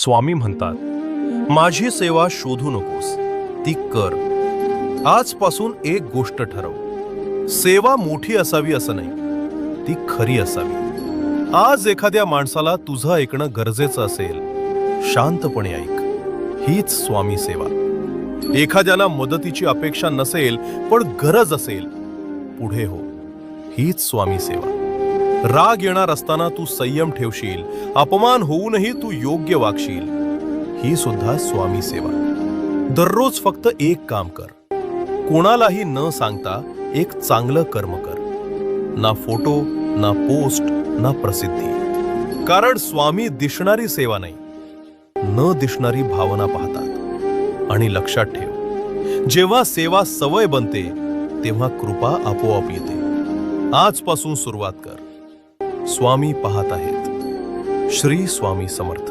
स्वामी म्हणतात, माझी सेवा शोधू नकोस, ती कर. आजपासून एक गोष्ट ठरव, सेवा मोठी असावी असं नाही, ती खरी असावी. आज एखाद्या माणसाला तुझं ऐकणं गरजेचं असेल, शांतपणे ऐक. हीच स्वामी सेवा. एखाद्याला मदतीची अपेक्षा नसेल पण गरज असेल, पुढे हो. हीच स्वामी सेवा. राग येणार असताना तू संयम ठेवशील, अपमान होऊनही तू योग्य वागशील, ही सुद्धा स्वामी सेवा. दररोज फक्त एक काम कर, कोणालाही न सांगता एक चांगलं कर्म कर. ना फोटो, ना पोस्ट, ना प्रसिद्धी. कारण स्वामी दिसणारी सेवा नाही, न दिसणारी भावना पाहतात. आणि लक्षात ठेव, जेव्हा सेवा सवय बनते तेव्हा कृपा आपोआप येते. आजपासून सुरुवात कर. स्वामी पाहत आहेत. श्री स्वामी समर्थ.